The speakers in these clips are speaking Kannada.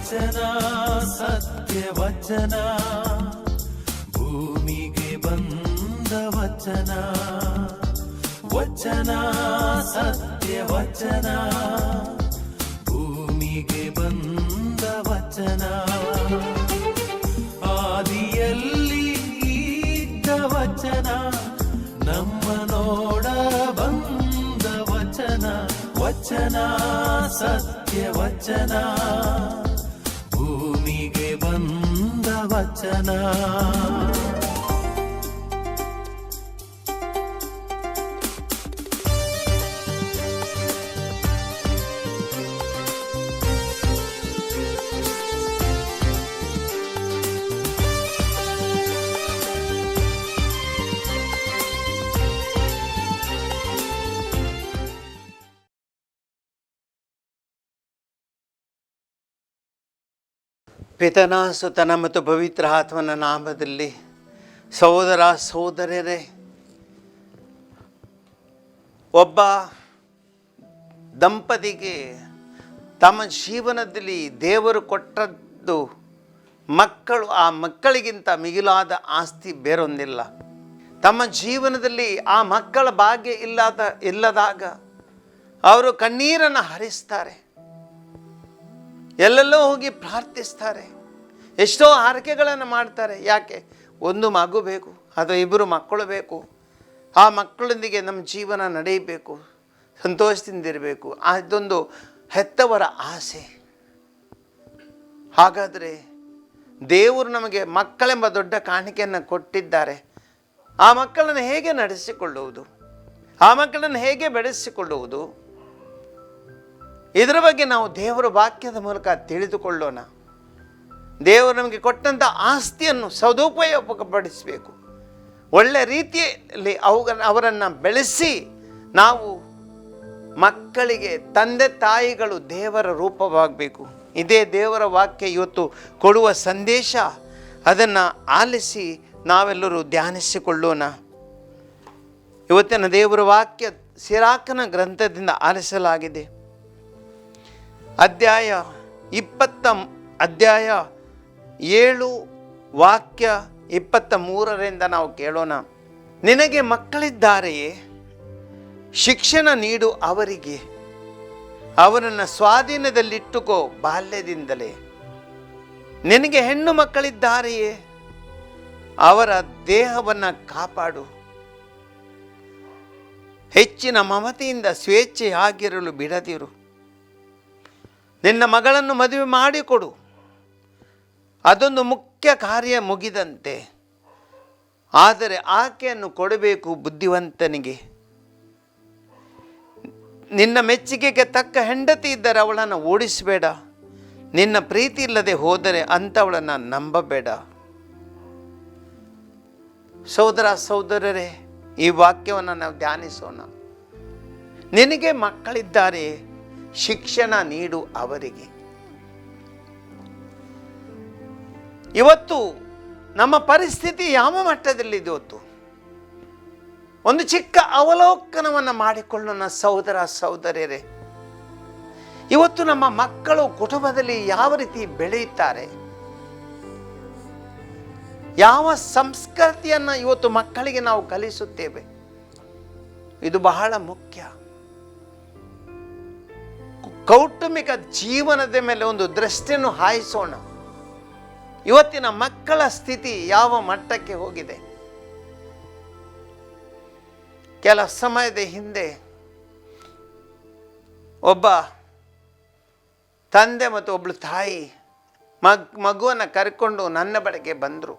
ವಚನ ಸತ್ಯ ವಚನ ಭೂಮಿಗೆ ಬಂದ ವಚನ ವಚನ ಸತ್ಯ ವಚನ ಭೂಮಿಗೆ ಬಂದ ವಚನ ಆದಿಯಲ್ಲಿ ಇದ್ದ ವಚನ ನಮ್ಮ ನೋಡ ಬಂದ ವಚನ ವಚನ ಸತ್ಯ ವಚನ ಭೂಮಿಗೆ ಬಂದ ವಚನ ಪಿತನ ಸುತನ ಮತ್ತು ಪವಿತ್ರ ಆತ್ಮನ ನಾಮದಲ್ಲಿ ಸಹೋದರ ಸಹೋದರರೇ, ಒಬ್ಬ ದಂಪತಿಗೆ ತಮ್ಮ ಜೀವನದಲ್ಲಿ ದೇವರು ಕೊಟ್ಟದ್ದು ಮಕ್ಕಳು. ಆ ಮಕ್ಕಳಿಗಿಂತ ಮಿಗಿಲಾದ ಆಸ್ತಿ ಬೇರೊಂದಿಲ್ಲ. ತಮ್ಮ ಜೀವನದಲ್ಲಿ ಆ ಮಕ್ಕಳ ಭಾಗ್ಯ ಇಲ್ಲದಾಗ ಅವರು ಕಣ್ಣೀರನ್ನು ಹರಿಸ್ತಾರೆ, ಎಲ್ಲೆಲ್ಲೋ ಹೋಗಿ ಪ್ರಾರ್ಥಿಸ್ತಾರೆ, ಎಷ್ಟೋ ಆರೈಕೆಗಳನ್ನು ಮಾಡ್ತಾರೆ. ಯಾಕೆ? ಒಂದು ಮಗು ಬೇಕು ಅಥವಾ ಇಬ್ಬರು ಮಕ್ಕಳು ಬೇಕು, ಆ ಮಕ್ಕಳೊಂದಿಗೆ ನಮ್ಮ ಜೀವನ ನಡೆಯಬೇಕು, ಸಂತೋಷದಿಂದಿರಬೇಕು, ಅದೊಂದು ಹೆತ್ತವರ ಆಸೆ. ಹಾಗಾದರೆ ದೇವರು ನಮಗೆ ಮಕ್ಕಳೆಂಬ ದೊಡ್ಡ ಕಾಣಿಕೆಯನ್ನು ಕೊಟ್ಟಿದ್ದಾರೆ. ಆ ಮಕ್ಕಳನ್ನು ಹೇಗೆ ನಡೆಸಿಕೊಳ್ಳುವುದು, ಆ ಮಕ್ಕಳನ್ನು ಹೇಗೆ ಬೆಳೆಸಿಕೊಳ್ಳುವುದು, ಇದರ ಬಗ್ಗೆ ನಾವು ದೇವರ ವಾಕ್ಯದ ಮೂಲಕ ತಿಳಿದುಕೊಳ್ಳೋಣ. ದೇವರು ನಮಗೆ ಕೊಟ್ಟಂಥ ಆಸ್ತಿಯನ್ನು ಸದುಪಯೋಗಪಡಿಸಬೇಕು. ಒಳ್ಳೆಯ ರೀತಿಯಲ್ಲಿ ಅವರನ್ನು ಬೆಳೆಸಿ ನಾವು ಮಕ್ಕಳಿಗೆ ತಂದೆ ತಾಯಿಗಳು ದೇವರ ರೂಪವಾಗಬೇಕು. ಇದೇ ದೇವರ ವಾಕ್ಯ ಇವತ್ತು ಕೊಡುವ ಸಂದೇಶ. ಅದನ್ನು ಆಲಿಸಿ ನಾವೆಲ್ಲರೂ ಧ್ಯಾನಿಸಿಕೊಳ್ಳೋಣ. ಇವತ್ತಿನ ದೇವರ ವಾಕ್ಯ ಸಿರಾಕನ ಗ್ರಂಥದಿಂದ ಆಲಿಸಲಾಗಿದೆ. ಅಧ್ಯಾಯ 7 ವಾಕ್ಯ 23ರಿಂದ ನಾವು ಕೇಳೋಣ. ನಿನಗೆ ಮಕ್ಕಳಿದ್ದಾರೆಯೇ? ಶಿಕ್ಷಣ ನೀಡು ಅವರಿಗೆ, ಅವರನ್ನು ಸ್ವಾಧೀನದಲ್ಲಿಟ್ಟುಕೋ ಬಾಲ್ಯದಿಂದಲೇ. ನಿನಗೆ ಹೆಣ್ಣು ಮಕ್ಕಳಿದ್ದಾರೆಯೇ? ಅವರ ದೇಹವನ್ನು ಕಾಪಾಡು. ಹೆಚ್ಚಿನ ಮಮತೆಯಿಂದ ಸ್ವೇಚ್ಛೆಯಾಗಿರಲು ಬಿಡದಿರು. ನಿನ್ನ ಮಗಳನ್ನು ಮದುವೆ ಮಾಡಿಕೊಡು, ಅದೊಂದು ಮುಖ್ಯ ಕಾರ್ಯ ಮುಗಿದಂತೆ. ಆದರೆ ಆಕೆಯನ್ನು ಕೊಡಬೇಕು ಬುದ್ಧಿವಂತನಿಗೆ. ನಿನ್ನ ಮೆಚ್ಚುಗೆಗೆ ತಕ್ಕ ಹೆಂಡತಿ ಇದ್ದರೆ ಅವಳನ್ನು ಓಡಿಸಬೇಡ. ನಿನ್ನ ಪ್ರೀತಿ ಇಲ್ಲದೆ ಹೋದರೆ ಅಂಥವಳನ್ನು ನಂಬಬೇಡ. ಸಹೋದರ ಸಹೋದರರೇ, ಈ ವಾಕ್ಯವನ್ನು ನಾವು ಧ್ಯಾನಿಸೋಣ. ನಿನಗೆ ಮಕ್ಕಳಿದ್ದಾರೆ, ಶಿಕ್ಷಣ ನೀಡು ಅವರಿಗೆ. ಇವತ್ತು ನಮ್ಮ ಪರಿಸ್ಥಿತಿ ಯಾವ ಮಟ್ಟದಲ್ಲಿದೆ? ಇವತ್ತು ಒಂದು ಚಿಕ್ಕ ಅವಲೋಕನವನ್ನು ಮಾಡಿಕೊಳ್ಳೋಣ ಸಹೋದರ ಸಹೋದರಿಯರೇ. ಇವತ್ತು ನಮ್ಮ ಮಕ್ಕಳು ಕುಟುಂಬದಲ್ಲಿ ಯಾವ ರೀತಿ ಬೆಳೆಯುತ್ತಾರೆ, ಯಾವ ಸಂಸ್ಕೃತಿಯನ್ನು ಇವತ್ತು ಮಕ್ಕಳಿಗೆ ನಾವು ಕಲಿಸುತ್ತೇವೆ, ಇದು ಬಹಳ ಮುಖ್ಯ. ಕೌಟುಂಬಿಕ ಜೀವನದ ಮೇಲೆ ಒಂದು ದೃಷ್ಟಿಯನ್ನು ಹಾಯಿಸೋಣ. ಇವತ್ತಿನ ಮಕ್ಕಳ ಸ್ಥಿತಿ ಯಾವ ಮಟ್ಟಕ್ಕೆ ಹೋಗಿದೆ? ಕೆಲ ಸಮಯದ ಹಿಂದೆ ಒಬ್ಬ ತಂದೆ ಮತ್ತು ಒಬ್ಬಳು ತಾಯಿ ಮಗುವನ್ನು ಕರ್ಕೊಂಡು ನನ್ನ ಬಳಿಗೆ ಬಂದರು.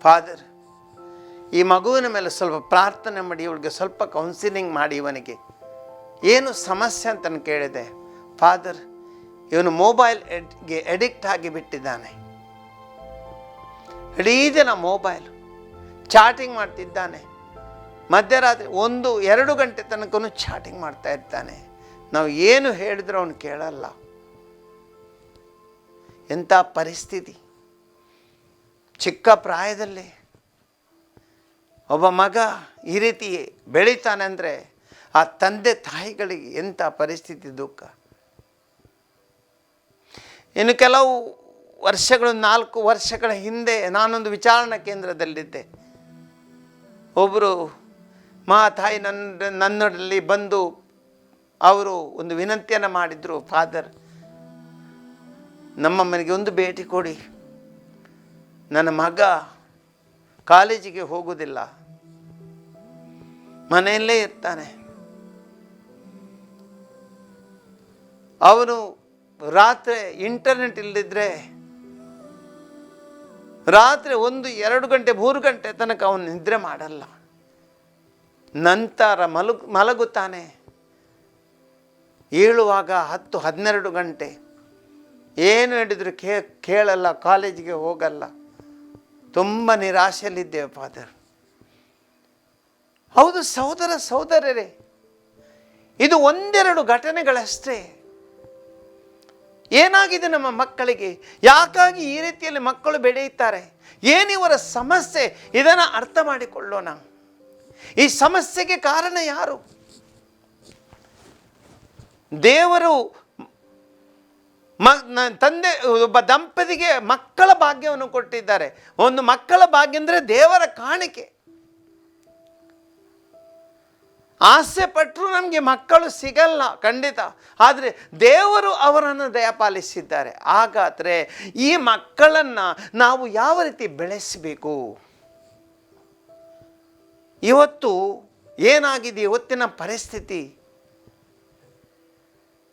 ಫಾದರ್, ಈ ಮಗುವಿನ ಮೇಲೆ ಸ್ವಲ್ಪ ಪ್ರಾರ್ಥನೆ ಮಾಡಿ, ಇವಳಿಗೆ ಸ್ವಲ್ಪ ಕೌನ್ಸಿಲಿಂಗ್ ಮಾಡಿ, ಇವನಿಗೆ ಏನು ಸಮಸ್ಯೆ ಅಂತ ಕೇಳಿದೆ. ಫಾದರ್, ಇವನು ಮೊಬೈಲ್ಗೆ ಅಡಿಕ್ಟ್ ಆಗಿಬಿಟ್ಟಿದ್ದಾನೆ. ಇಡೀ ದಿನ ಮೊಬೈಲ್ ಚಾಟಿಂಗ್ ಮಾಡ್ತಿದ್ದಾನೆ. ಮಧ್ಯರಾತ್ರಿ 1-2 ಗಂಟೆ ತನಕ ಚಾಟಿಂಗ್ ಮಾಡ್ತಾ ಇರ್ತಾನೆ. ನಾವು ಏನು ಹೇಳಿದ್ರು ಅವನು ಕೇಳಲ್ಲ. ಎಂಥ ಪರಿಸ್ಥಿತಿ! ಚಿಕ್ಕ ಪ್ರಾಯದಲ್ಲಿ ಒಬ್ಬ ಮಗ ಈ ರೀತಿ ಬೆಳೀತಾನೆ ಅಂದರೆ ಆ ತಂದೆ ತಾಯಿಗಳಿಗೆ ಎಂಥ ಪರಿಸ್ಥಿತಿ, ದುಃಖ. ಇನ್ನು ಕೆಲವು ವರ್ಷಗಳು 4 ವರ್ಷಗಳ ಹಿಂದೆ ನಾನೊಂದು ವಿಚಾರಣಾ ಕೇಂದ್ರದಲ್ಲಿದ್ದೆ. ಒಬ್ಬರು ತಾಯಿ ನನ್ನಲ್ಲಿ ಬಂದು ಅವರು ಒಂದು ವಿನಂತಿಯನ್ನು ಮಾಡಿದರು, ಫಾದರ್ ನಮ್ಮ ಮನೆಗೆ ಒಂದು ಭೇಟಿ ಕೊಡಿ, ನನ್ನ ಮಗ ಕಾಲೇಜಿಗೆ ಹೋಗೋದಿಲ್ಲ, ಮನೆಯಲ್ಲೇ ಇರ್ತಾನೆ, ಅವನು ರಾತ್ರಿ ಇಂಟರ್ನೆಟ್ ಇಲ್ಲದಿದ್ದರೆ ರಾತ್ರಿ 1, 2 ಗಂಟೆ 3 ಗಂಟೆ ತನಕ ಅವನು ನಿದ್ರೆ ಮಾಡಲ್ಲ, ನಂತರ ಮಲಗುತ್ತಾನೆ, ಏಳುವಾಗ 10, 12 ಗಂಟೆ, ಏನು ಹೇಳಿದ್ರು ಕೇಳಲ್ಲ, ಕಾಲೇಜಿಗೆ ಹೋಗಲ್ಲ, ತುಂಬ ನಿರಾಶೆಯಲ್ಲಿದ್ದೇವೆ ಫಾದರ್. ಹೌದು ಸಹೋದರರೇ, ಇದು 1-2 ಘಟನೆಗಳಷ್ಟೇ. ಏನಾಗಿದೆ ನಮ್ಮ ಮಕ್ಕಳಿಗೆ? ಯಾಕಾಗಿ ಈ ರೀತಿಯಲ್ಲಿ ಮಕ್ಕಳು ಬೆಳೆಯುತ್ತಾರೆ? ಏನಿವರ ಸಮಸ್ಯೆ? ಇದನ್ನು ಅರ್ಥ ಮಾಡಿಕೊಳ್ಳೋಣ. ಈ ಸಮಸ್ಯೆಗೆ ಕಾರಣ ಯಾರು? ದೇವರು ತಂದೆ ಒಬ್ಬ ದಂಪತಿಗೆ ಮಕ್ಕಳ ಭಾಗ್ಯವನ್ನು ಕೊಟ್ಟಿದ್ದಾರೆ. ಒಂದು ಮಕ್ಕಳ ಭಾಗ್ಯ ಅಂದರೆ ದೇವರ ಕಾಣಿಕೆ. ಆಸೆ ಪಟ್ಟರು ನಮಗೆ ಮಕ್ಕಳು ಸಿಗಲ್ಲ ಖಂಡಿತ, ಆದರೆ ದೇವರು ಅವರನ್ನು ದಯಪಾಲಿಸಿದ್ದಾರೆ. ಹಾಗಾದರೆ ಈ ಮಕ್ಕಳನ್ನು ನಾವು ಯಾವ ರೀತಿ ಬೆಳೆಸಬೇಕು? ಇವತ್ತು ಏನಾಗಿದೆ, ಇವತ್ತಿನ ಪರಿಸ್ಥಿತಿ,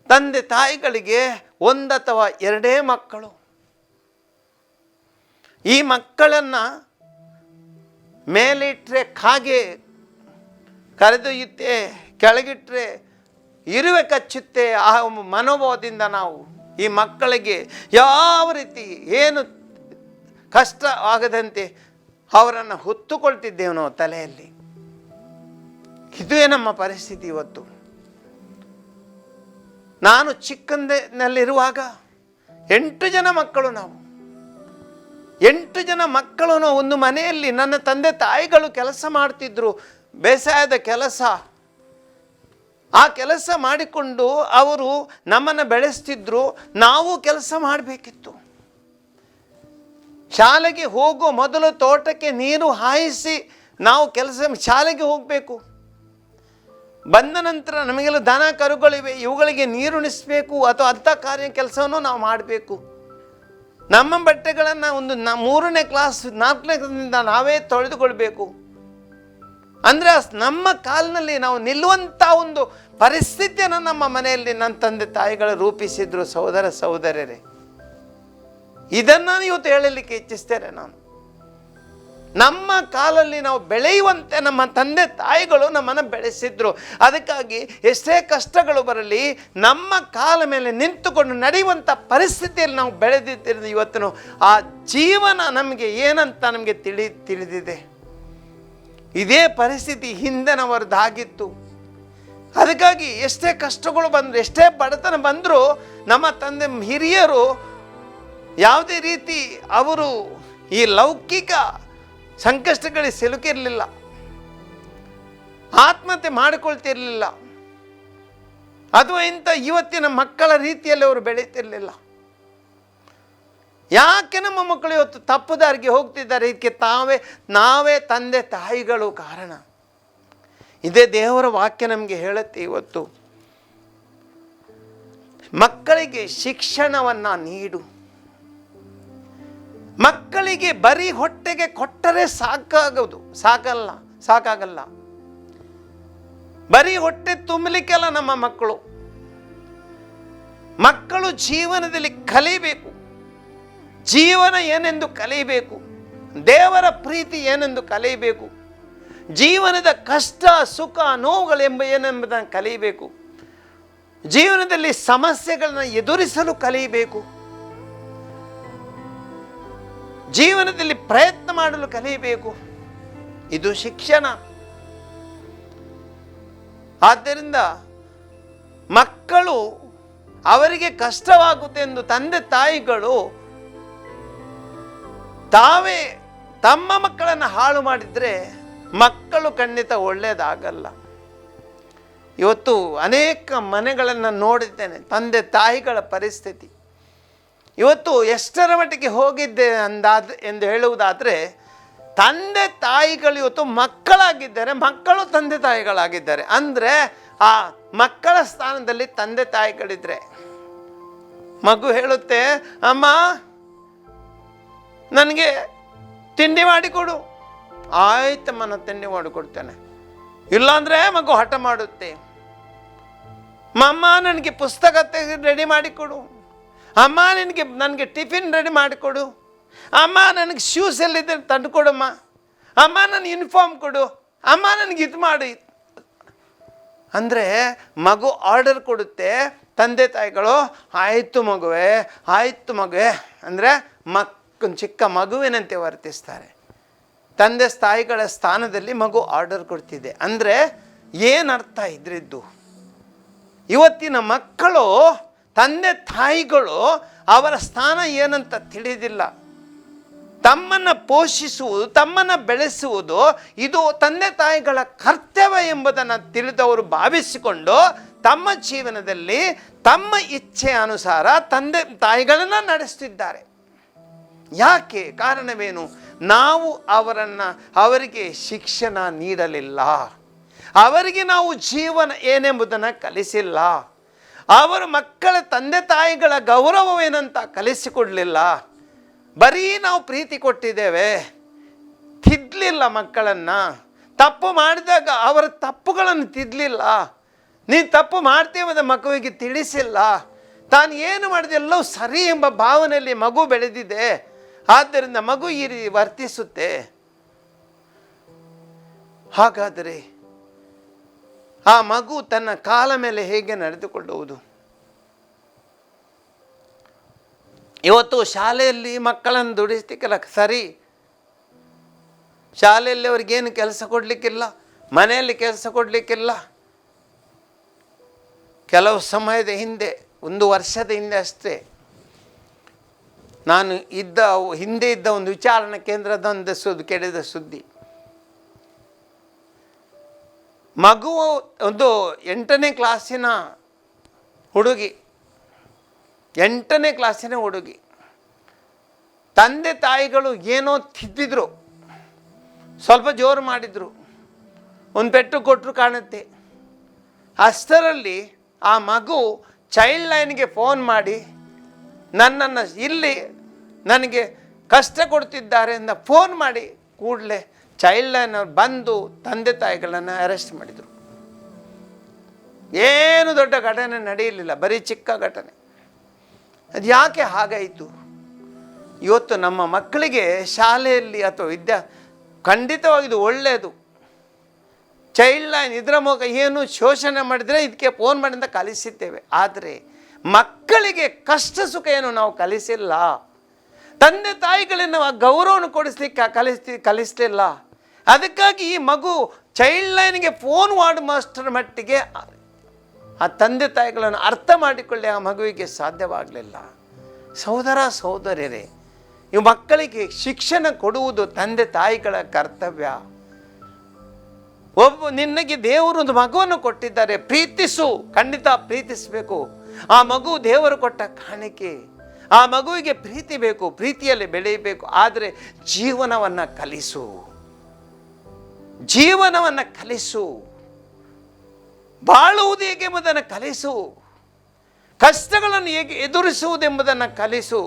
ತಂದೆ ತಾಯಿಗಳಿಗೆ 1 ಅಥವಾ 2 ಮಕ್ಕಳು. ಈ ಮಕ್ಕಳನ್ನು ಮೇಲಿಟ್ಟರೆ ಕಾಗೆ ಕರೆದೊಯ್ಯುತ್ತೆ, ಕೆಳಗಿಟ್ಟರೆ ಇರುವೆ ಕಚ್ಚುತ್ತೆ. ಆ ಮನೋಭಾವದಿಂದ ನಾವು ಈ ಮಕ್ಕಳಿಗೆ ಯಾವ ರೀತಿ ಏನು ಕಷ್ಟ ಆಗದಂತೆ ಅವರನ್ನು ಹೊತ್ತುಕೊಳ್ತಿದ್ದೇವೆ ನಾವು ತಲೆಯಲ್ಲಿ. ಇದುವೇ ನಮ್ಮ ಪರಿಸ್ಥಿತಿ ಇವತ್ತು. ನಾನು ಚಿಕ್ಕಂದಿನಲ್ಲಿರುವಾಗ 8 ಜನ ಮಕ್ಕಳು. ನಾವು 8 ಜನ ಮಕ್ಕಳು. ಒಂದು ಮನೆಯಲ್ಲಿ ನನ್ನ ತಂದೆ ತಾಯಿಗಳು ಕೆಲಸ ಮಾಡ್ತಿದ್ರು, ಬೇಸಾಯದ ಕೆಲಸ. ಆ ಕೆಲಸ ಮಾಡಿಕೊಂಡು ಅವರು ನಮ್ಮನ್ನು ಬೆಳೆಸ್ತಿದ್ರು, ನಾವು ಕೆಲಸ ಮಾಡಬೇಕಿತ್ತು. ಶಾಲೆಗೆ ಹೋಗೋ ಮೊದಲು ತೋಟಕ್ಕೆ ನೀರು ಹಾಯಿಸಿ ನಾವು ಶಾಲೆಗೆ ಹೋಗಬೇಕು. ಬಂದ ನಂತರ ನಮಗೆಲ್ಲ ದನ ಕರುಗಳಿವೆ, ಇವುಗಳಿಗೆ ನೀರುಣಿಸಬೇಕು ಅಥವಾ ಅಂಥ ಕೆಲಸವನ್ನು ನಾವು ಮಾಡಬೇಕು. ನಮ್ಮ ಬಟ್ಟೆಗಳನ್ನು 3ನೇ ಕ್ಲಾಸ್ 4ನೇ ಕ್ಲಾಸ್ನಿಂದ ನಾವೇ ತೊಳೆದುಕೊಳ್ಬೇಕು. ಅಂದರೆ ನಮ್ಮ ಕಾಲಿನಲ್ಲಿ ನಾವು ನಿಲ್ಲುವಂಥ ಒಂದು ಪರಿಸ್ಥಿತಿಯನ್ನು ನಮ್ಮ ಮನೆಯಲ್ಲಿ ನನ್ನ ತಂದೆ ತಾಯಿಗಳು ರೂಪಿಸಿದ್ರು. ಸಹೋದರರೇ, ಇದನ್ನು ಇವತ್ತು ಹೇಳಲಿಕ್ಕೆ ಇಚ್ಛಿಸ್ತೇನೆ ನಾನು. ನಮ್ಮ ಕಾಲಲ್ಲಿ ನಾವು ಬೆಳೆಯುವಂತೆ ನಮ್ಮ ತಂದೆ ತಾಯಿಗಳು ನಮ್ಮನ್ನು ಬೆಳೆಸಿದ್ರು. ಅದಕ್ಕಾಗಿ ಎಷ್ಟೇ ಕಷ್ಟಗಳು ಬರಲಿ ನಮ್ಮ ಕಾಲ ಮೇಲೆ ನಿಂತುಕೊಂಡು ನಡೆಯುವಂಥ ಪರಿಸ್ಥಿತಿಯಲ್ಲಿ ನಾವು ಬೆಳೆದಿದ್ದರಿಂದ ಇವತ್ತು ಆ ಜೀವನ ನಮಗೆ ಏನಂತ ನಮಗೆ ತಿಳಿದಿದೆ. ಇದೇ ಪರಿಸ್ಥಿತಿ ಹಿಂದಿನವರದಾಗಿತ್ತು. ಅದಕ್ಕಾಗಿ ಎಷ್ಟೇ ಕಷ್ಟಗಳು ಬಂದರು, ಎಷ್ಟೇ ಬಡತನ ಬಂದರೂ ನಮ್ಮ ತಂದೆ ಹಿರಿಯರು ಯಾವುದೇ ರೀತಿ ಅವರು ಈ ಲೌಕಿಕ ಸಂಕಷ್ಟಗಳಿಗೆ ಸಿಲುಕಿರಲಿಲ್ಲ, ಆತ್ಮಹತ್ಯೆ ಮಾಡಿಕೊಳ್ತಿರಲಿಲ್ಲ, ಅಥವಾ ಇಂಥ ಇವತ್ತಿನ ಮಕ್ಕಳ ರೀತಿಯಲ್ಲಿ ಅವರು ಬೆಳೀತಿರಲಿಲ್ಲ. ಯಾಕೆ ನಮ್ಮ ಮಕ್ಕಳು ಇವತ್ತು ತಪ್ಪು ದಾರಿಗೆ ಹೋಗ್ತಿದ್ದಾರೆ? ಇದಕ್ಕೆ ನಾವೇ ತಂದೆ ತಾಯಿಗಳು ಕಾರಣ. ಇದೇ ದೇವರ ವಾಕ್ಯ ನಮಗೆ ಹೇಳುತ್ತೆ. ಇವತ್ತು ಮಕ್ಕಳಿಗೆ ಶಿಕ್ಷಣವನ್ನು ನೀಡು. ಮಕ್ಕಳಿಗೆ ಬರೀ ಹೊಟ್ಟೆಗೆ ಕೊಟ್ಟರೆ ಸಾಕಾಗಲ್ಲ. ಬರೀ ಹೊಟ್ಟೆ ತುಂಬಲಿಕ್ಕೆಲ್ಲ ನಮ್ಮ ಮಕ್ಕಳು ಜೀವನದಲ್ಲಿ ಕಲಿಬೇಕು. ಜೀವನ ಏನೆಂದು ಕಲಿಯಬೇಕು, ದೇವರ ಪ್ರೀತಿ ಏನೆಂದು ಕಲಿಯಬೇಕು, ಜೀವನದ ಕಷ್ಟ ಸುಖ ನೋವುಗಳೆಂಬ ಏನೆಂಬುದನ್ನು ಕಲಿಯಬೇಕು, ಜೀವನದಲ್ಲಿ ಸಮಸ್ಯೆಗಳನ್ನು ಎದುರಿಸಲು ಕಲಿಯಬೇಕು, ಜೀವನದಲ್ಲಿ ಪ್ರಯತ್ನ ಮಾಡಲು ಕಲಿಯಬೇಕು. ಇದು ಶಿಕ್ಷಣ. ಆದ್ದರಿಂದ ಮಕ್ಕಳು ಅವರಿಗೆ ಕಷ್ಟವಾಗುತ್ತೆ ಎಂದು ತಂದೆ ತಾಯಿಗಳು ತಾವೇ ತಮ್ಮ ಮಕ್ಕಳನ್ನು ಹಾಳು ಮಾಡಿದರೆ ಮಕ್ಕಳು ಖಂಡಿತ ಒಳ್ಳೆಯದಾಗಲ್ಲ. ಇವತ್ತು ಅನೇಕ ಮನೆಗಳನ್ನು ನೋಡಿದ್ದೇನೆ, ತಂದೆ ತಾಯಿಗಳ ಪರಿಸ್ಥಿತಿ ಇವತ್ತು ಎಷ್ಟರ ಮಟ್ಟಿಗೆ ಹೋಗಿದ್ದೆ ಎಂದು ಹೇಳುವುದಾದರೆ, ತಂದೆ ತಾಯಿಗಳು ಇವತ್ತು ಮಕ್ಕಳಾಗಿದ್ದಾರೆ, ಮಕ್ಕಳು ತಂದೆ ತಾಯಿಗಳಾಗಿದ್ದಾರೆ. ಅಂದರೆ ಆ ಮಕ್ಕಳ ಸ್ಥಾನದಲ್ಲಿ ತಂದೆ ತಾಯಿಗಳಿದ್ರೆ, ಮಗು ಹೇಳುತ್ತೆ, ಅಮ್ಮ ನನಗೆ ತಿಂಡಿ ಮಾಡಿಕೊಡು. ಆಯ್ತಮ್ಮ, ನಾನು ತಿಂಡಿ ಮಾಡಿಕೊಡ್ತೇನೆ. ಇಲ್ಲಾಂದರೆ ಮಗು ಹಠ ಮಾಡುತ್ತೆ. ಅಮ್ಮ ನನಗೆ ಪುಸ್ತಕ ರೆಡಿ ಮಾಡಿಕೊಡು. ಅಮ್ಮ ನನಗೆ ಟಿಫಿನ್ ರೆಡಿ ಮಾಡಿಕೊಡು. ಅಮ್ಮ ನನಗೆ ಶೂಸ್ ಎಲ್ಲಿದ್ದರೆ ತಂದು ಕೊಡಮ್ಮ. ಅಮ್ಮ ನನ್ನ ಯೂನಿಫಾರ್ಮ್ ಕೊಡು. ಅಮ್ಮ ನನಗೆ ಇದು ಮಾಡಿ. ಅಂದರೆ ಮಗು ಆರ್ಡರ್ ಕೊಡುತ್ತೆ, ತಂದೆ ತಾಯಿಗಳು ಆಯಿತು ಮಗುವೆ, ಆಯಿತು ಮಗುವೆ ಅಂದರೆ ಚಿಕ್ಕ ಮಗುವಿನಂತೆ ವರ್ತಿಸ್ತಾರೆ. ತಂದೆ ತಾಯಿಗಳ ಸ್ಥಾನದಲ್ಲಿ ಮಗು ಆರ್ಡರ್ ಕೊಡ್ತಿದೆ. ಅಂದರೆ ಏನರ್ಥ ಇದ್ರಿದ್ದು? ಇವತ್ತಿನ ಮಕ್ಕಳು ತಂದೆ ತಾಯಿಗಳು ಅವರ ಸ್ಥಾನ ಏನಂತ ತಿಳಿದಿಲ್ಲ. ತಮ್ಮನ್ನು ಪೋಷಿಸುವುದು, ತಮ್ಮನ್ನು ಬೆಳೆಸುವುದು ಇದು ತಂದೆ ತಾಯಿಗಳ ಕರ್ತವ್ಯ ಎಂಬುದನ್ನು ತಿಳಿದವರು ಭಾವಿಸಿಕೊಂಡು ತಮ್ಮ ಜೀವನದಲ್ಲಿ ತಮ್ಮ ಇಚ್ಛೆ ಅನುಸಾರ ತಂದೆ ತಾಯಿಗಳನ್ನು ನಡೆಸ್ತಿದ್ದಾರೆ. ಯಾಕೆ? ಕಾರಣವೇನು? ನಾವು ಅವರಿಗೆ ಶಿಕ್ಷಣ ನೀಡಲಿಲ್ಲ. ಅವರಿಗೆ ನಾವು ಜೀವನ ಏನೆಂಬುದನ್ನು ಕಲಿಸಿಲ್ಲ. ಅವರ ಮಕ್ಕಳ ತಂದೆ ತಾಯಿಗಳ ಗೌರವವೇನಂತ ಕಲಿಸಿಕೊಡಲಿಲ್ಲ. ಬರೀ ನಾವು ಪ್ರೀತಿ ಕೊಟ್ಟಿದ್ದೇವೆ, ತಿದ್ದಲಿಲ್ಲ ಮಕ್ಕಳನ್ನು. ತಪ್ಪು ಮಾಡಿದಾಗ ಅವರ ತಪ್ಪುಗಳನ್ನು ತಿದ್ದಲಿಲ್ಲ. ನೀನು ತಪ್ಪು ಮಾಡ್ತೇವೆ ಮಗುವಿಗೆ ತಿಳಿಸಿಲ್ಲ. ತಾನು ಏನು ಮಾಡಿದೆ ಎಲ್ಲವೂ ಸರಿ ಎಂಬ ಭಾವನೆಯಲ್ಲಿ ಮಗು ಬೆಳೆದಿದೆ. ಆದ್ದರಿಂದ ಮಗು ಈ ರೀತಿ ವರ್ತಿಸುತ್ತೆ. ಹಾಗಾದರೆ ಆ ಮಗು ತನ್ನ ಕಾಲ ಮೇಲೆ ಹೇಗೆ ನಡೆದುಕೊಳ್ಳುವುದು? ಇವತ್ತು ಶಾಲೆಯಲ್ಲಿ ಮಕ್ಕಳನ್ನು ದುಡಿಸ್ಲಿಕ್ಕಿಲ್ಲ, ಸರಿ. ಶಾಲೆಯಲ್ಲಿ ಅವ್ರಿಗೇನು ಕೆಲಸ ಕೊಡಲಿಕ್ಕಿಲ್ಲ, ಮನೆಯಲ್ಲಿ ಕೆಲಸ ಕೊಡಲಿಕ್ಕಿಲ್ಲ. ಕೆಲವು ಸಮಯದ ಹಿಂದೆ, 1 ವರ್ಷದ ಹಿಂದೆ ಅಷ್ಟೇ, ನಾನು ಹಿಂದೆ ಇದ್ದ ಒಂದು ವಿಚಾರಣಾ ಕೇಂದ್ರದ ಕೇಳಿದ ಸುದ್ದಿ. ಮಗು ಒಂದು 8ನೇ ಕ್ಲಾಸಿನ ಹುಡುಗಿ, 8ನೇ ಕ್ಲಾಸಿನ ಹುಡುಗಿ, ತಂದೆ ತಾಯಿಗಳು ಏನೋ ತಿದ್ದಿದ್ರು, ಸ್ವಲ್ಪ ಜೋರು ಮಾಡಿದರು, ಒಂದು ಪೆಟ್ಟು ಕೊಟ್ಟರು ಕಾಣುತ್ತೆ. ಅಷ್ಟರಲ್ಲಿ ಆ ಮಗು ಚೈಲ್ಡ್ ಲೈನ್ಗೆ ಫೋನ್ ಮಾಡಿ ನನ್ನನ್ನು ಇಲ್ಲಿ ನನಗೆ ಕಷ್ಟ ಕೊಡ್ತಿದ್ದಾರೆ ಅಂತ ಫೋನ್ ಮಾಡಿ ಕೂಡಲೇ ಚೈಲ್ಡ್ ಲೈನ್ ಅವ್ರು ಬಂದು ತಂದೆ ತಾಯಿಗಳನ್ನು ಅರೆಸ್ಟ್ ಮಾಡಿದರು. ಏನು ದೊಡ್ಡ ಘಟನೆ ನಡೆಯಲಿಲ್ಲ, ಬರೀ ಚಿಕ್ಕ ಘಟನೆ. ಅದು ಯಾಕೆ ಹಾಗಾಯಿತು? ಇವತ್ತು ನಮ್ಮ ಮಕ್ಕಳಿಗೆ ಶಾಲೆಯಲ್ಲಿ ಅಥವಾ ಖಂಡಿತವಾಗಿ ಇದು ಒಳ್ಳೆಯದು. ಚೈಲ್ಡ್ ಲೈನ್ ಇದರ ಮೂಲಕ ಏನು ಶೋಷಣೆ ಮಾಡಿದರೆ ಇದಕ್ಕೆ ಫೋನ್ ಮಾಡಿಂದ ಕಲಿಸಿದ್ದೇವೆ. ಆದರೆ ಮಕ್ಕಳಿಗೆ ಕಷ್ಟ ಸುಖ ಏನು ನಾವು ಕಲಿಸಿಲ್ಲ. ತಂದೆ ತಾಯಿಗಳನ್ನು ಗೌರವವನ್ನು ಕೊಡಿಸ್ಲಿಕ್ಕೆ ಕಲಿಸಲಿಲ್ಲ. ಅದಕ್ಕಾಗಿ ಈ ಮಗು ಚೈಲ್ಡ್ ಲೈನ್ಗೆ ಫೋನ್ ವಾರ್ಡ್ ಮಾಸ್ಟರ್ ಮಟ್ಟಿಗೆ ಆ ತಂದೆ ತಾಯಿಗಳನ್ನು ಅರ್ಥ ಮಾಡಿಕೊಳ್ಳಿ ಆ ಮಗುವಿಗೆ ಸಾಧ್ಯವಾಗಲಿಲ್ಲ. ಸಹೋದರ ಸಹೋದರಿಯರೇ, ಈ ಮಕ್ಕಳಿಗೆ ಶಿಕ್ಷಣ ಕೊಡುವುದು ತಂದೆ ತಾಯಿಗಳ ಕರ್ತವ್ಯ. ನಿನಗೆ ದೇವರು ಒಂದು ಮಗುವನ್ನು ಕೊಟ್ಟಿದ್ದಾರೆ, ಪ್ರೀತಿಸು, ಖಂಡಿತ ಪ್ರೀತಿಸಬೇಕು. ಆ ಮಗು ದೇವರು ಕೊಟ್ಟ ಕಾಣಿಕೆ. ಆ ಮಗುವಿಗೆ ಪ್ರೀತಿ ಬೇಕು, ಪ್ರೀತಿಯಲ್ಲಿ ಬೆಳೆಯಬೇಕು. ಆದರೆ ಜೀವನವನ್ನು ಕಲಿಸು, ಜೀವನವನ್ನು ಕಲಿಸು, ಬಾಳುವುದು ಹೇಗೆಂಬುದನ್ನು ಕಲಿಸು, ಕಷ್ಟಗಳನ್ನು ಹೇಗೆ ಎದುರಿಸುವುದೆಂಬುದನ್ನು ಕಲಿಸು,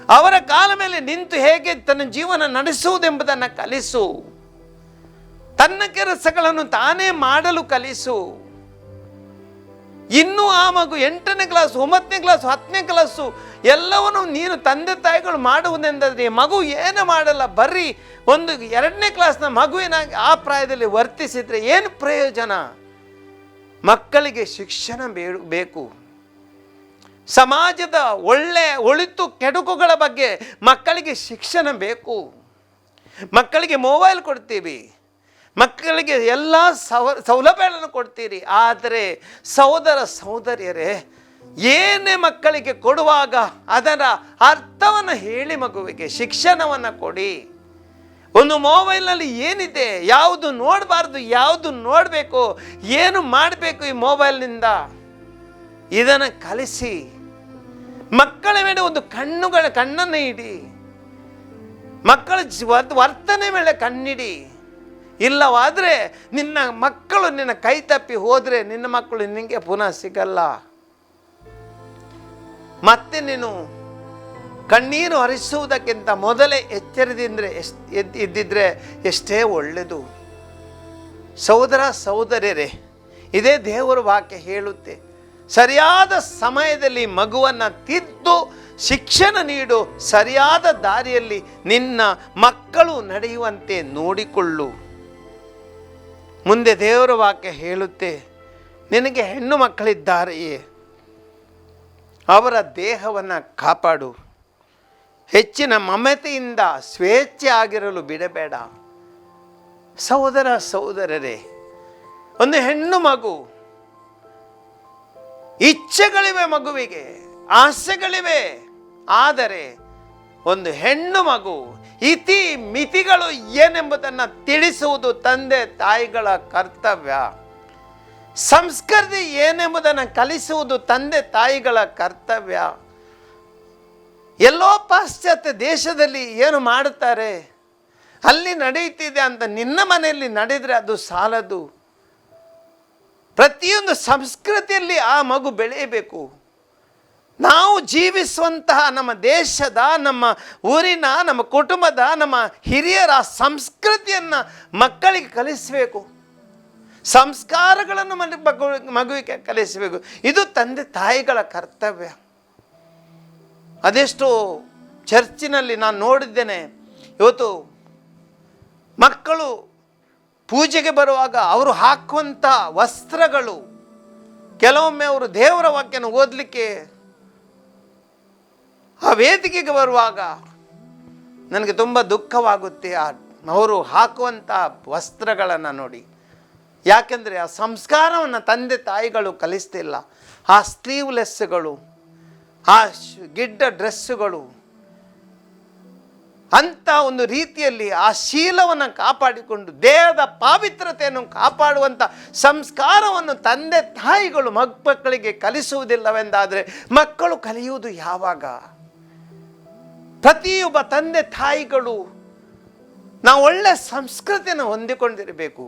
ಅವರ ಕಾಲ ಮೇಲೆ ನಿಂತು ಹೇಗೆ ತನ್ನ ಜೀವನ ನಡೆಸುವುದೆಂಬುದನ್ನು ಕಲಿಸು, ತನ್ನ ಕೆಲಸಗಳನ್ನು ತಾನೇ ಮಾಡಲು ಕಲಿಸು. ಇನ್ನೂ ಆ ಮಗು 8ನೇ ಕ್ಲಾಸು, 9ನೇ ಕ್ಲಾಸು, 10ನೇ ಕ್ಲಾಸು ಎಲ್ಲವನ್ನೂ ನೀನು ತಂದೆ ತಾಯಿಗಳು ಮಾಡುವುದೆಂದರೆ ಮಗು ಏನು ಮಾಡಲ್ಲ. ಬರೀ 2ನೇ ಕ್ಲಾಸ್ನ ಮಗುವಿನಾಗಿ ಆ ಪ್ರಾಯದಲ್ಲಿ ವರ್ತಿಸಿದರೆ ಏನು ಪ್ರಯೋಜನ? ಮಕ್ಕಳಿಗೆ ಶಿಕ್ಷಣ ಬೇಕು. ಸಮಾಜದ ಒಳಿತು ಕೆಡುಕುಗಳ ಬಗ್ಗೆ ಮಕ್ಕಳಿಗೆ ಶಿಕ್ಷಣ ಬೇಕು. ಮಕ್ಕಳಿಗೆ ಮೊಬೈಲ್ ಕೊಡ್ತೀವಿ, ಮಕ್ಕಳಿಗೆ ಎಲ್ಲ ಸೌಲಭ್ಯಗಳನ್ನು ಕೊಡ್ತೀರಿ. ಆದರೆ ಸಹೋದರ ಸಹೋದರಿಯರೇ, ಏನೇ ಮಕ್ಕಳಿಗೆ ಕೊಡುವಾಗ ಅದರ ಅರ್ಥವನ್ನು ಹೇಳಿ ಮಗುವಿಗೆ ಶಿಕ್ಷಣವನ್ನು ಕೊಡಿ. ಒಂದು ಮೊಬೈಲ್ನಲ್ಲಿ ಏನಿದೆ, ಯಾವುದು ನೋಡಬಾರ್ದು, ಯಾವುದು ನೋಡಬೇಕು, ಏನು ಮಾಡಬೇಕು ಈ ಮೊಬೈಲ್ನಿಂದ, ಇದನ್ನು ಕಲಿಸಿ. ಮಕ್ಕಳ ಮೇಲೆ ಒಂದು ಕಣ್ಣನ್ನು ಇಡಿ. ಮಕ್ಕಳ ವರ್ತನೆ ಮೇಲೆ ಕಣ್ಣಿಡಿ. ಇಲ್ಲವಾದರೆ ನಿನ್ನ ಮಕ್ಕಳು ನಿನ್ನ ಕೈ ತಪ್ಪಿ ಹೋದರೆ ನಿನ್ನ ಮಕ್ಕಳು ನಿನಗೆ ಪುನಃ ಸಿಗಲ್ಲ. ಮತ್ತೆ ನೀನು ಕಣ್ಣೀರು ಹರಿಸುವುದಕ್ಕಿಂತ ಮೊದಲೇ ಎಚ್ಚರದಿಂದ್ರೆ ಇದ್ದಿದ್ರೆ ಎಷ್ಟೇ ಒಳ್ಳೆಯದು. ಸಹೋದರ ಸಹೋದರಿಯರೇ, ಇದೇ ದೇವರ ವಾಕ್ಯ ಹೇಳುತ್ತೆ, ಸರಿಯಾದ ಸಮಯದಲ್ಲಿ ಮಗುವನ್ನು ತಿದ್ದು ಶಿಕ್ಷಣ ನೀಡು, ಸರಿಯಾದ ದಾರಿಯಲ್ಲಿ ನಿನ್ನ ಮಕ್ಕಳು ನಡೆಯುವಂತೆ ನೋಡಿಕೊಳ್ಳು. ಮುಂದೆ ದೇವರ ವಾಕ್ಯ ಹೇಳುತ್ತೆ, ನಿನಗೆ ಹೆಣ್ಣು ಮಕ್ಕಳಿದ್ದಾರೆಯೇ, ಅವರ ದೇಹವನ್ನು ಕಾಪಾಡು, ಹೆಚ್ಚಿನ ಮಮತೆಯಿಂದ ಸ್ವೇಚ್ಛೆ ಆಗಿರಲು ಬಿಡಬೇಡ. ಸಹೋದರ ಸಹೋದರರೇ, ಒಂದು ಹೆಣ್ಣು ಮಗು, ಇಚ್ಛೆಗಳಿವೆ, ಮಗುವಿಗೆ ಆಸೆಗಳಿವೆ. ಆದರೆ ಒಂದು ಹೆಣ್ಣು ಮಗು ಇತಿ ಮಿತಿಗಳು ಏನೆಂಬುದನ್ನು ತಿಳಿಸುವುದು ತಂದೆ ತಾಯಿಗಳ ಕರ್ತವ್ಯ. ಸಂಸ್ಕೃತಿ ಏನೆಂಬುದನ್ನು ಕಲಿಸುವುದು ತಂದೆ ತಾಯಿಗಳ ಕರ್ತವ್ಯ. ಎಲ್ಲೋ ಪಾಶ್ಚಾತ್ಯ ದೇಶದಲ್ಲಿ ಏನು ಮಾಡುತ್ತಾರೆ, ಅಲ್ಲಿ ನಡೆಯುತ್ತಿದೆ ಅಂತ ನಿನ್ನ ಮನೆಯಲ್ಲಿ ನಡೆದರೆ ಅದು ಸಾಲದು. ಪ್ರತಿಯೊಂದು ಸಂಸ್ಕೃತಿಯಲ್ಲಿ ಆ ಮಗು ಬೆಳೆಯಬೇಕು. ನಾವು ಜೀವಿಸುವಂತಹ ನಮ್ಮ ದೇಶದ, ನಮ್ಮ ಊರಿನ, ನಮ್ಮ ಕುಟುಂಬದ, ನಮ್ಮ ಹಿರಿಯರ ಸಂಸ್ಕೃತಿಯನ್ನು ಮಕ್ಕಳಿಗೆ ಕಲಿಸಬೇಕು. ಸಂಸ್ಕಾರಗಳನ್ನು ಮಗುವಿಗೆ ಕಲಿಸಬೇಕು. ಇದು ತಂದೆ ತಾಯಿಗಳ ಕರ್ತವ್ಯ. ಅದೆಷ್ಟೋ ಚರ್ಚಿನಲ್ಲಿ ನಾನು ನೋಡಿದ್ದೇನೆ, ಇವತ್ತು ಮಕ್ಕಳು ಪೂಜೆಗೆ ಬರುವಾಗ ಅವರು ಹಾಕುವಂಥ ವಸ್ತ್ರಗಳು, ಕೆಲವೊಮ್ಮೆ ಅವರು ದೇವರ ವಾಕ್ಯನ ಓದಲಿಕ್ಕೆ ಆ ವೇದಿಕೆಗೆ ಬರುವಾಗ ನನಗೆ ತುಂಬ ದುಃಖವಾಗುತ್ತೆ ಅವರು ಹಾಕುವಂಥ ವಸ್ತ್ರಗಳನ್ನು ನೋಡಿ. ಯಾಕೆಂದರೆ ಆ ಸಂಸ್ಕಾರವನ್ನು ತಂದೆ ತಾಯಿಗಳು ಕಲಿಸ್ತಿಲ್ಲ. ಆ ಸ್ಲೀವ್ಲೆಸ್ಗಳು, ಆ ಗಿಡ್ಡ ಡ್ರೆಸ್ಸುಗಳು, ಅಂಥ ಒಂದು ರೀತಿಯಲ್ಲಿ ಆ ಶೀಲವನ್ನು ಕಾಪಾಡಿಕೊಂಡು ದೇಹದ ಪಾವಿತ್ರತೆಯನ್ನು ಕಾಪಾಡುವಂಥ ಸಂಸ್ಕಾರವನ್ನು ತಂದೆ ತಾಯಿಗಳು ಮಕ್ಕಳಿಗೆ ಕಲಿಸುವುದಿಲ್ಲವೆಂದಾದರೆ ಮಕ್ಕಳು ಕಲಿಯುವುದು ಯಾವಾಗ? ಪ್ರತಿಯೊಬ್ಬ ತಂದೆ ತಾಯಿಗಳು ನಾವು ಒಳ್ಳೆಯ ಸಂಸ್ಕೃತಿಯನ್ನು ಹೊಂದಿಕೊಂಡಿರಬೇಕು.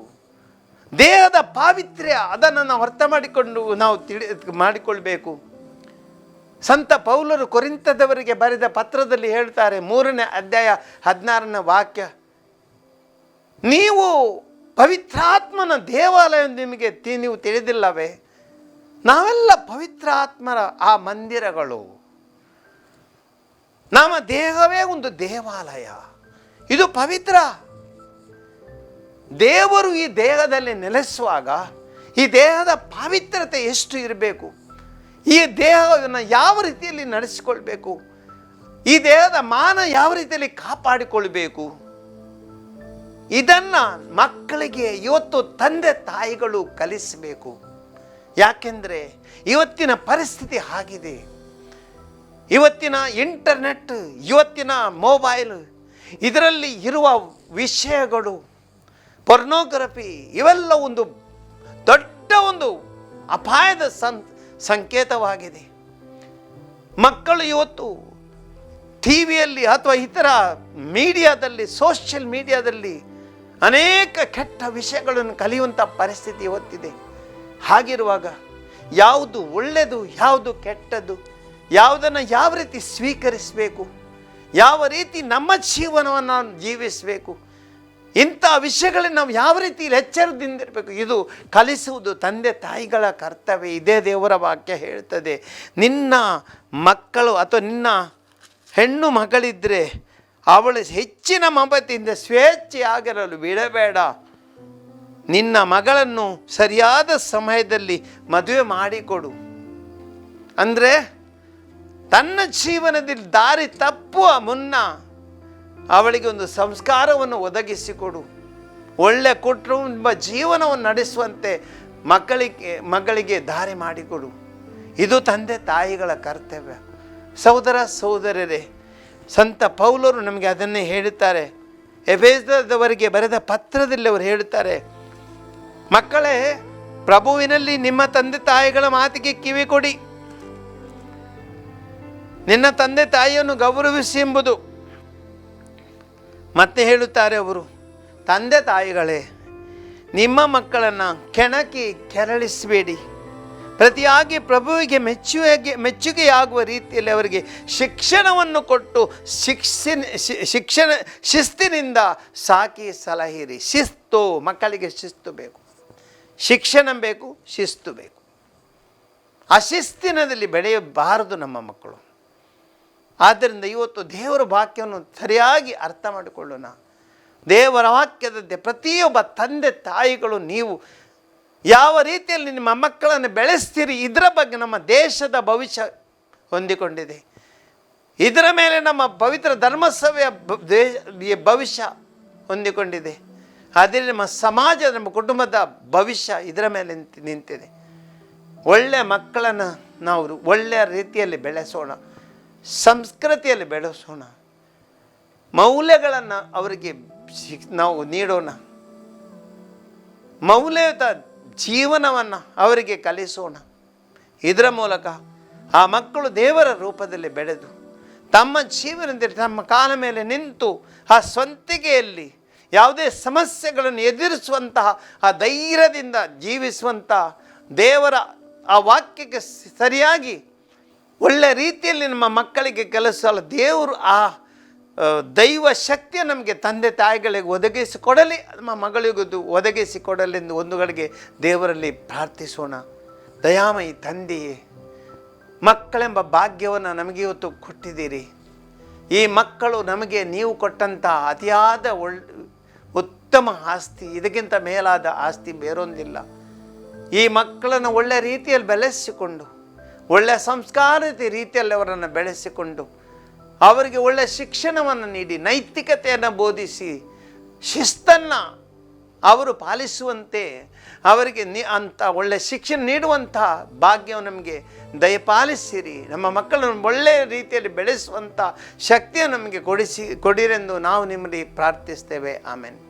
ದೇಹದ ಪಾವಿತ್ರ್ಯ ಅದನ್ನು ನಾವು ಅರ್ಥ ಮಾಡಿಕೊಂಡು ನಾವು ಮಾಡಿಕೊಳ್ಬೇಕು. ಸಂತ ಪೌಲರು ಕೊರಿಂಥದವರಿಗೆ ಬರೆದ ಪತ್ರದಲ್ಲಿ ಹೇಳ್ತಾರೆ, 3ನೇ ಅಧ್ಯಾಯ 16ನೇ ವಾಕ್ಯ, ನೀವು ಪವಿತ್ರಾತ್ಮನ ದೇವಾಲಯ ನಿಮಗೆ ನೀವು ತಿಳಿದಿಲ್ಲವೇ? ನಾವೆಲ್ಲ ಪವಿತ್ರಾತ್ಮರ ಆ ಮಂದಿರಗಳು. ನಮ್ಮ ದೇಹವೇ ಒಂದು ದೇವಾಲಯ. ಇದು ಪವಿತ್ರ. ದೇವರು ಈ ದೇಹದಲ್ಲಿ ನೆಲೆಸುವಾಗ ಈ ದೇಹದ ಪವಿತ್ರತೆ ಎಷ್ಟು ಇರಬೇಕು, ಈ ದೇಹವನ್ನು ಯಾವ ರೀತಿಯಲ್ಲಿ ನಡೆಸಿಕೊಳ್ಬೇಕು, ಈ ದೇಹದ ಮಾನ ಯಾವ ರೀತಿಯಲ್ಲಿ ಕಾಪಾಡಿಕೊಳ್ಬೇಕು, ಇದನ್ನು ಮಕ್ಕಳಿಗೆ ಇವತ್ತು ತಂದೆ ತಾಯಿಗಳು ಕಲಿಸಬೇಕು. ಯಾಕೆಂದರೆ ಇವತ್ತಿನ ಪರಿಸ್ಥಿತಿ ಆಗಿದೆ. ಇವತ್ತಿನ ಇಂಟರ್ನೆಟ್, ಇವತ್ತಿನ ಮೊಬೈಲ್, ಇದರಲ್ಲಿ ಇರುವ ವಿಷಯಗಳು, ಪೊರ್ನೋಗ್ರಫಿ, ಇವೆಲ್ಲ ಒಂದು ದೊಡ್ಡ ಒಂದು ಅಪಾಯದ ಸಂಕೇತವಾಗಿದೆ. ಮಕ್ಕಳು ಇವತ್ತು ಟಿ ವಿಯಲ್ಲಿ ಅಥವಾ ಇತರ ಮೀಡಿಯಾದಲ್ಲಿ, ಸೋಷಿಯಲ್ ಮೀಡಿಯಾದಲ್ಲಿ ಅನೇಕ ಕೆಟ್ಟ ವಿಷಯಗಳನ್ನು ಕಲಿಯುವಂಥ ಪರಿಸ್ಥಿತಿ ಇವತ್ತಿದೆ. ಹಾಗಿರುವಾಗ ಯಾವುದು ಒಳ್ಳೆಯದು, ಯಾವುದು ಕೆಟ್ಟದ್ದು, ಯಾವುದನ್ನು ಯಾವ ರೀತಿ ಸ್ವೀಕರಿಸಬೇಕು, ಯಾವ ರೀತಿ ನಮ್ಮ ಜೀವನವನ್ನು ಜೀವಿಸಬೇಕು, ಇಂಥ ವಿಷಯಗಳಲ್ಲಿ ನಾವು ಯಾವ ರೀತಿ ಎಚ್ಚರದಿಂದಿರಬೇಕು, ಇದು ಕಲಿಸುವುದು ತಂದೆ ತಾಯಿಗಳ ಕರ್ತವ್ಯ. ಇದೇ ದೇವರ ವಾಕ್ಯ ಹೇಳ್ತದೆ. ನಿನ್ನ ಮಕ್ಕಳು ಅಥವಾ ನಿನ್ನ ಹೆಣ್ಣು ಮಗಳಿದ್ದರೆ ಅವಳು ಹೆಚ್ಚಿನ ಮಮತೆಯಿಂದ ಸ್ವೇಚ್ಛೆಯಾಗಿರಲು ಬಿಡಬೇಡ. ನಿನ್ನ ಮಗಳನ್ನು ಸರಿಯಾದ ಸಮಯದಲ್ಲಿ ಮದುವೆ ಮಾಡಿಕೊಡು. ಅಂದರೆ ತನ್ನ ಜೀವನದಲ್ಲಿ ದಾರಿ ತಪ್ಪುವ ಮುನ್ನ ಅವಳಿಗೆ ಒಂದು ಸಂಸ್ಕಾರವನ್ನು ಒದಗಿಸಿಕೊಡು. ಒಳ್ಳೆ ಕುಟುಂಬ ಜೀವನವನ್ನು ನಡೆಸುವಂತೆ ಮಗಳಿಗೆ ದಾರಿ ಮಾಡಿಕೊಡು. ಇದು ತಂದೆ ತಾಯಿಗಳ ಕರ್ತವ್ಯ. ಸಹೋದರ ಸಹೋದರರೇ, ಸಂತ ಪೌಲರು ನಮಗೆ ಅದನ್ನೇ ಹೇಳುತ್ತಾರೆ. ಎಫೆಸದವರಿಗೆ ಬರೆದ ಪತ್ರದಲ್ಲಿ ಅವರು ಹೇಳುತ್ತಾರೆ, ಮಕ್ಕಳೇ, ಪ್ರಭುವಿನಲ್ಲಿ ನಿಮ್ಮ ತಂದೆ ತಾಯಿಗಳ ಮಾತಿಗೆ ಕಿವಿ ಕೊಡಿ. ನಿನ್ನ ತಂದೆ ತಾಯಿಯನ್ನು ಗೌರವಿಸಿ ಎಂಬುದು. ಮತ್ತೆ ಹೇಳುತ್ತಾರೆ ಅವರು, ತಂದೆ ತಾಯಿಗಳೇ, ನಿಮ್ಮ ಮಕ್ಕಳನ್ನು ಕೆಣಕಿ ಕೆರಳಿಸಬೇಡಿ. ಪ್ರತಿಯಾಗಿ ಪ್ರಭುವಿಗೆ ಮೆಚ್ಚುಗೆಯಾಗುವ ರೀತಿಯಲ್ಲಿ ಅವರಿಗೆ ಶಿಕ್ಷಣವನ್ನು ಕೊಟ್ಟು ಶಿಸ್ತಿನಿಂದ ಸಾಕಿ ಸಲಹಿರಿ. ಶಿಸ್ತು, ಮಕ್ಕಳಿಗೆ ಶಿಸ್ತು ಬೇಕು, ಶಿಕ್ಷಣ ಬೇಕು, ಶಿಸ್ತು ಬೇಕು. ಅಶಿಸ್ತಿನದಲ್ಲಿ ಬೆಳೆಯಬಾರದು ನಮ್ಮ ಮಕ್ಕಳು. ಆದ್ದರಿಂದ ಇವತ್ತು ದೇವರ ವಾಕ್ಯವನ್ನು ಸರಿಯಾಗಿ ಅರ್ಥ ಮಾಡಿಕೊಳ್ಳೋಣ. ದೇವರ ವಾಕ್ಯದಂತೆ ಪ್ರತಿಯೊಬ್ಬ ತಂದೆ ತಾಯಿಗಳು ನೀವು ಯಾವ ರೀತಿಯಲ್ಲಿ ನಿಮ್ಮ ಮಕ್ಕಳನ್ನು ಬೆಳೆಸ್ತೀರಿ, ಇದರ ಬಗ್ಗೆ ನಮ್ಮ ದೇಶದ ಭವಿಷ್ಯ ಹೊಂದಿಕೊಂಡಿದೆ. ಇದರ ಮೇಲೆ ನಮ್ಮ ಪವಿತ್ರ ಧರ್ಮಸಭೆಯ ಭವಿಷ್ಯ ಹೊಂದಿಕೊಂಡಿದೆ. ಅದೇ ನಮ್ಮ ಸಮಾಜ, ನಮ್ಮ ಕುಟುಂಬದ ಭವಿಷ್ಯ ಇದರ ಮೇಲೆ ನಿಂತಿದೆ. ಒಳ್ಳೆಯ ಮಕ್ಕಳನ್ನು ನಾವು ಒಳ್ಳೆಯ ರೀತಿಯಲ್ಲಿ ಬೆಳೆಸೋಣ, ಸಂಸ್ಕೃತಿಯಲ್ಲಿ ಬೆಳೆಸೋಣ, ಮೌಲ್ಯಗಳನ್ನು ಅವರಿಗೆ ನಾವು ನೀಡೋಣ, ಮೌಲ್ಯಯುತ ಜೀವನವನ್ನು ಅವರಿಗೆ ಕಲಿಸೋಣ. ಇದರ ಮೂಲಕ ಆ ಮಕ್ಕಳು ದೇವರ ರೂಪದಲ್ಲಿ ಬೆಳೆದು ತಮ್ಮ ಜೀವನದಲ್ಲಿ ತಮ್ಮ ಕಾಲ ಮೇಲೆ ನಿಂತು ಆ ಸ್ವಂತಿಕೆಯಲ್ಲಿ ಯಾವುದೇ ಸಮಸ್ಯೆಗಳನ್ನು ಎದುರಿಸುವಂತಹ ಆ ಧೈರ್ಯದಿಂದ ಜೀವಿಸುವಂಥ ದೇವರ ಆ ವಾಕ್ಯಕ್ಕೆ ಸರಿಯಾಗಿ ಒಳ್ಳೆಯ ರೀತಿಯಲ್ಲಿ ನಮ್ಮ ಮಕ್ಕಳಿಗೆ ಕಲಿಸಲು ದೇವರು ಆ ದೈವ ಶಕ್ತಿಯ ನಮಗೆ ತಂದೆ ತಾಯಿಗಳಿಗೆ ಒದಗಿಸಿಕೊಡಲಿ, ನಮ್ಮ ಮಗಳಿಗೂ ಒದಗಿಸಿಕೊಡಲೆಂದು ಒಂದು ಗಳಿಗೆ ದೇವರಲ್ಲಿ ಪ್ರಾರ್ಥಿಸೋಣ. ದಯಾಮಯಿ ತಂದೆಯೇ, ಮಕ್ಕಳೆಂಬ ಭಾಗ್ಯವನ್ನು ನಮಗೆ ಇವತ್ತು ಕೊಟ್ಟಿದ್ದೀರಿ. ಈ ಮಕ್ಕಳು ನಮಗೆ ನೀವು ಕೊಟ್ಟಂಥ ಅತಿಯಾದ ಉತ್ತಮ ಆಸ್ತಿ, ಇದಕ್ಕಿಂತ ಮೇಲಾದ ಆಸ್ತಿ ಬೇರೊಂದಿಲ್ಲ. ಈ ಮಕ್ಕಳನ್ನು ಒಳ್ಳೆಯ ರೀತಿಯಲ್ಲಿ ಬೆಳೆಸಿಕೊಂಡು, ಒಳ್ಳೆಯ ಸಂಸ್ಕಾರಿತ ರೀತಿಯಲ್ಲಿ ಅವರನ್ನು ಬೆಳೆಸಿಕೊಂಡು, ಅವರಿಗೆ ಒಳ್ಳೆಯ ಶಿಕ್ಷಣವನ್ನು ನೀಡಿ, ನೈತಿಕತೆಯನ್ನು ಬೋಧಿಸಿ, ಶಿಸ್ತನ್ನು ಅವರು ಪಾಲಿಸುವಂತೆ ಅವರಿಗೆ ಅಂಥ ಒಳ್ಳೆಯ ಶಿಕ್ಷಣ ನೀಡುವಂಥ ಭಾಗ್ಯವನ್ನು ನಮಗೆ ದಯಪಾಲಿಸಿರಿ. ನಮ್ಮ ಮಕ್ಕಳನ್ನು ಒಳ್ಳೆಯ ರೀತಿಯಲ್ಲಿ ಬೆಳೆಸುವಂಥ ಶಕ್ತಿಯನ್ನು ನಮಗೆ ಕೊಡಿರೆಂದು ನಾವು ನಿಮ್ಮಲ್ಲಿ ಪ್ರಾರ್ಥಿಸ್ತೇವೆ. ಆಮೇನ್.